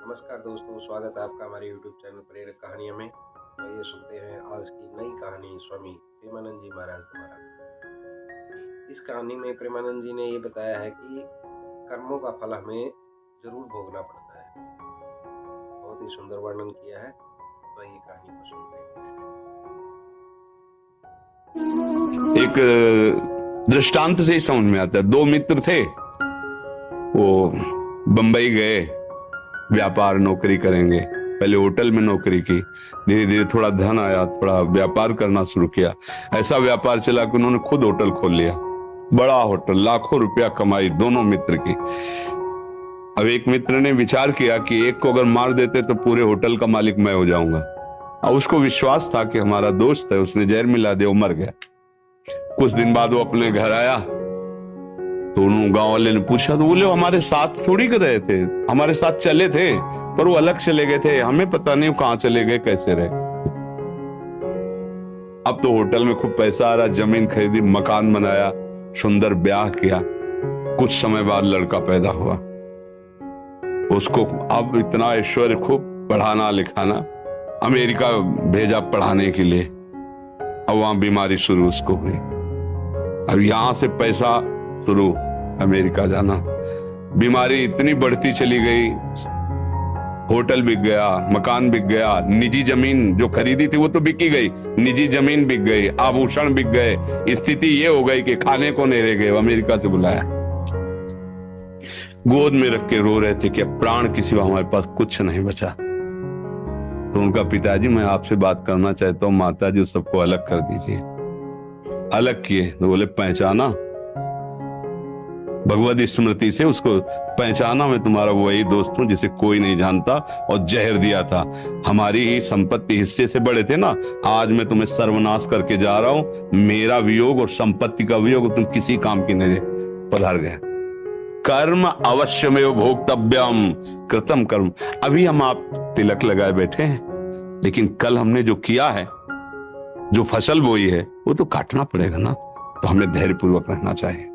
नमस्कार दोस्तों, स्वागत है आपका हमारे YouTube चैनल प्रेरक कहानियों में। तो ये सुनते हैं आज की नई कहानी स्वामी प्रेमानंद जी महाराज द्वारा। इस कहानी में प्रेमानंद जी ने ये बताया है कि कर्मों का फल हमें जरूर भोगना पड़ता है। बहुत ही सुंदर वर्णन किया है। तो ये कहानी को सुनते हैं। एक दृष्टांत से ही समझ में आता है। दो मित्र थे, वो बंबई गए व्यापार नौकरी करेंगे। पहले होटल में नौकरी की, धीरे धीरे थोड़ा धन आया, थोड़ा व्यापार करना शुरू किया। ऐसा व्यापार चला कि उन्होंने खुद होटल खोल लिया, बड़ा होटल, लाखों रुपया कमाई दोनों मित्र की। अब एक मित्र ने विचार किया कि एक को अगर मार देते तो पूरे होटल का मालिक मैं हो जाऊंगा। अब उसको विश्वास था कि हमारा दोस्त है, उसने जहर मिला दिया, वो मर गया। कुछ दिन बाद वो अपने घर आया तो गांव वाले ने पूछा, तो बोले हमारे साथ थोड़ी कर रहे थे, हमारे साथ चले थे पर वो अलग चले गए थे, हमें पता नहीं वो कहां चले गए, कैसे रहे। अब तो होटल में खूब पैसा आ रहा, जमीन खरीदी, मकान बनाया, सुंदर ब्याह किया। कुछ समय बाद लड़का पैदा हुआ। उसको अब इतना ऐश्वर्य, खूब पढ़ाना लिखाना, अमेरिका भेजा पढ़ाने के लिए। अब वहां बीमारी शुरू उसको हुई। अब यहां से पैसा शुरू, अमेरिका जाना। बीमारी इतनी बढ़ती चली गई, होटल बिक गया, मकान बिक गया, निजी जमीन जो खरीदी थी वो तो बिकी गई, निजी जमीन बिक गई, आभूषण बिक गए। स्थिति ये हो गई कि खाने को नहीं रह गए। अमेरिका से बुलाया, गोद में रख के रो रहे थे कि अब प्राण के सिवा हमारे पास कुछ नहीं बचा। तो उनका पिताजी, मैं आपसे बात करना चाहता हूँ, माता जी सबको अलग कर दीजिए। अलग किए तो बोले पहचाना, भगवत स्मृति से उसको पहचाना, मैं तुम्हारा वही दोस्त हूं जिसे कोई नहीं जानता, और जहर दिया था। हमारी ही संपत्ति हिस्से से बड़े थे ना, आज मैं तुम्हें सर्वनाश करके जा रहा हूं। मेरा वियोग और संपत्ति का वियोग तुम किसी काम की नहीं। पधार गए। कर्म अवश्यमेव भोक्तव्यम कृतम कर्म। अभी हम आप तिलक लगाए बैठे हैं, लेकिन कल हमने जो किया है, जो फसल बोई है, वो तो काटना पड़ेगा ना। तो हमें धैर्यपूर्वक रहना चाहिए।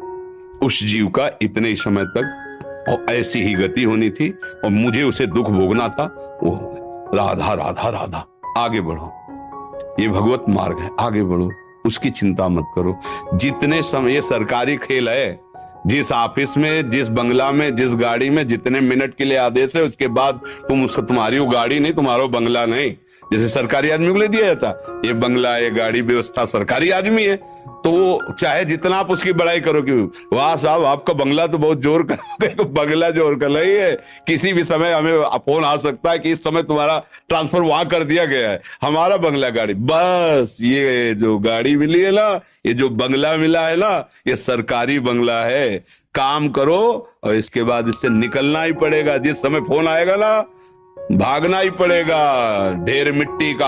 उस जीव का इतने ही समय तक और ऐसी ही गति होनी थी, और मुझे उसे दुख भोगना था। वो राधा राधा राधा, आगे बढ़ो, ये भगवत मार्ग है, आगे बढ़ो, उसकी चिंता मत करो। जितने समय, ये सरकारी खेल है, जिस ऑफिस में, जिस बंगला में, जिस गाड़ी में जितने मिनट के लिए आदेश है, उसके बाद तुम उसका, तुम्हारी वो गाड़ी नहीं, तुम्हारा बंगला नहीं। जैसे सरकारी आदमी को ले दिया जाता, ये बंगला, ये गाड़ी व्यवस्था, सरकारी आदमी है, तो चाहे जितना आप उसकी बड़ाई करो कि वाह साहब आपका बंगला तो बहुत जोर कर, बंगला जोर कर रही है, किसी भी समय हमें फोन आ सकता है कि इस समय तुम्हारा ट्रांसफर वहां कर दिया गया है। हमारा बंगला, गाड़ी, बस ये जो गाड़ी मिली है ना, ये जो बंगला मिला है ना, ये सरकारी बंगला है। काम करो और इसके बाद इससे निकलना ही पड़ेगा। जिस समय फोन आएगा ना, भागना ही पड़ेगा। ढेर मिट्टी का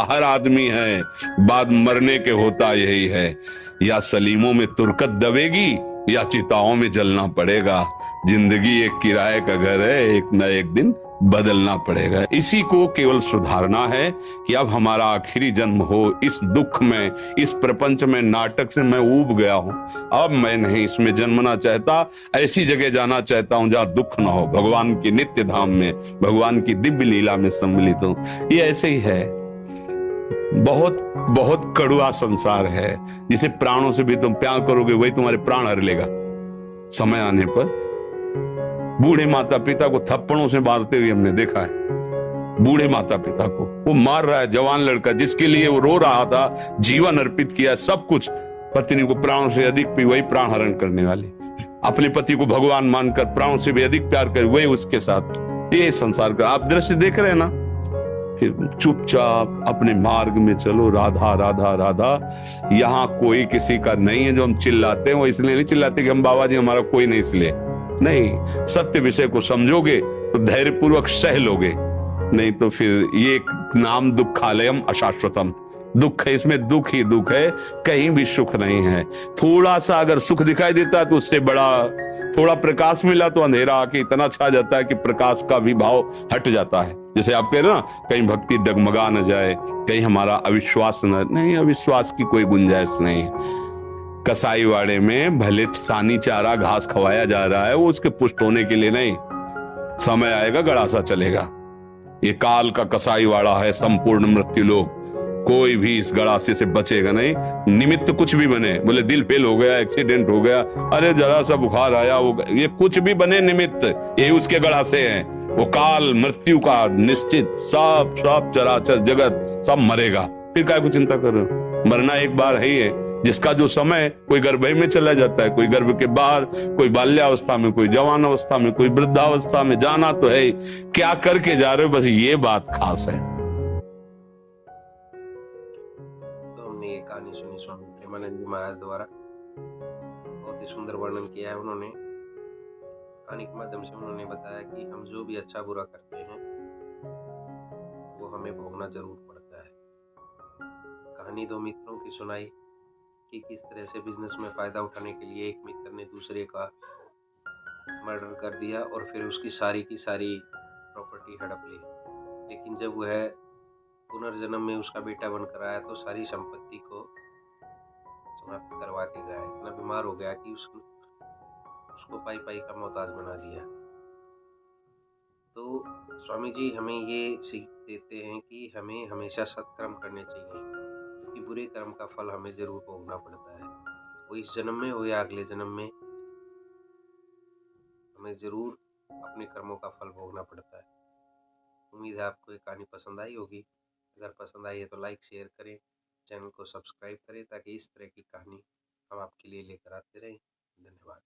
हर आदमी है, बाद मरने के होता यही है। या सलीमों में तुरकत दबेगी या चिताओं में जलना पड़ेगा। जिंदगी एक किराए का घर है, एक न एक दिन बदलना पड़ेगा। इसी को केवल सुधारना है कि अब हमारा आखिरी जन्म हो। इस दुख में, इस प्रपंच में, नाटक से मैं ऊब गया हूं। अब मैं नहीं इसमें जन्मना चाहता, ऐसी जगह जाना चाहता हूं जहां दुख ना हो, भगवान की नित्य धाम में, भगवान की दिव्य लीला में सम्मिलित हूं। ये ऐसे ही है, बहुत बहुत कड़वा संसार है, जिसे प्राणों से भी तुम प्यार करोगे वही तुम्हारे प्राण हर लेगा। समय आने पर बूढ़े माता पिता को थप्पड़ों से मारते हुए हमने देखा है। बूढ़े माता पिता को वो मार रहा है, जवान लड़का जिसके लिए वो रो रहा था, जीवन अर्पित किया, सब कुछ, पत्नी को प्राणों से अधिक भी वही प्राण हरण करने वाली, अपने पति को भगवान मानकर प्राणों से भी अधिक प्यार कर वही उसके साथ। ये संसार का आप दृश्य देख रहे हैं ना। फिर चुपचाप अपने मार्ग में चलो, राधा राधा राधा। यहाँ कोई किसी का नहीं है। जो हम चिल्लाते हैं वो इसलिए नहीं चिल्लाते कि हम बाबा जी हमारा कोई नहीं, इसलिए नहीं। सत्य विषय को समझोगे तो धैर्यपूर्वक सह लोगे, नहीं तो फिर ये नाम दुखालयम अशाश्वतम, दुख है, इसमें दुख ही दुख है, कहीं भी सुख नहीं है। थोड़ा सा अगर सुख दिखाई देता है तो उससे बड़ा, थोड़ा प्रकाश मिला तो अंधेरा आके इतना छा जाता है कि प्रकाश का भी भाव हट जाता है। जैसे आप कह रहे ना, कहीं भक्ति डगमगा न जाए, कहीं हमारा अविश्वास न, नहीं, अविश्वास की कोई गुंजाइश नहीं। कसाई वाड़े में भले सानी चारा घास खवाया जा रहा है, वो उसके पुष्ट होने के लिए नहीं, समय आएगा गड़ासा चलेगा। ये काल का कसाईवाड़ा है, संपूर्ण मृत्यु लोक। कोई भी इस गड़ासे से बचेगा नहीं। निमित्त कुछ भी बने, बोले दिल फेल हो गया, एक्सीडेंट हो गया, अरे जरा सा बुखार आया, वो ये कुछ भी बने निमित्त, ये उसके गड़ासे हैं। वो काल मृत्यु का निश्चित, सब सब चराचर जगत सब मरेगा। फिर काय को चिंता कर रहे हो? मरना एक बार है ही है। जिसका जो समय, कोई गर्भ में चला जाता है, कोई गर्भ के बाहर, कोई बाल्यावस्था में, कोई जवान अवस्था में, कोई वृद्धावस्था में, जाना तो है ही। क्या करके जा रहे हो, बस ये बात खास है। तो हमने ये कहानी सुनी स्वामी प्रेमानंद जी महाराज द्वारा। बहुत ही सुंदर वर्णन किया है उन्होंने। कहानी के माध्यम से उन्होंने बताया कि हम जो भी अच्छा बुरा करते हैं वो हमें भोगना जरूर पड़ता है। कहानी दो मित्रों की सुनाई कि किस तरह से बिजनेस में फायदा उठाने के लिए एक मित्र ने दूसरे का मर्डर कर दिया और फिर उसकी सारी की सारी प्रॉपर्टी हड़प ली। लेकिन जब वह पुनर्जन्म में उसका बेटा बनकर आया तो सारी संपत्ति को समाप्त करवा के गया। इतना बीमार हो गया कि उसको पाई पाई का मोहताज बना दिया। तो स्वामी जी हमें ये सीख देते हैं कि हमें हमेशा सत्कर्म करने चाहिए, क्योंकि बुरे कर्म का फल हमें जरूर भोगना पड़ता है। वो इस जन्म में हो या अगले जन्म में, हमें जरूर अपने कर्मों का फल भोगना पड़ता है। उम्मीद है आपको ये कहानी पसंद आई होगी। अगर पसंद आई है तो लाइक शेयर करें, चैनल को सब्सक्राइब करें, ताकि इस तरह की कहानी हम आपके लिए लेकर आते रहें। धन्यवाद।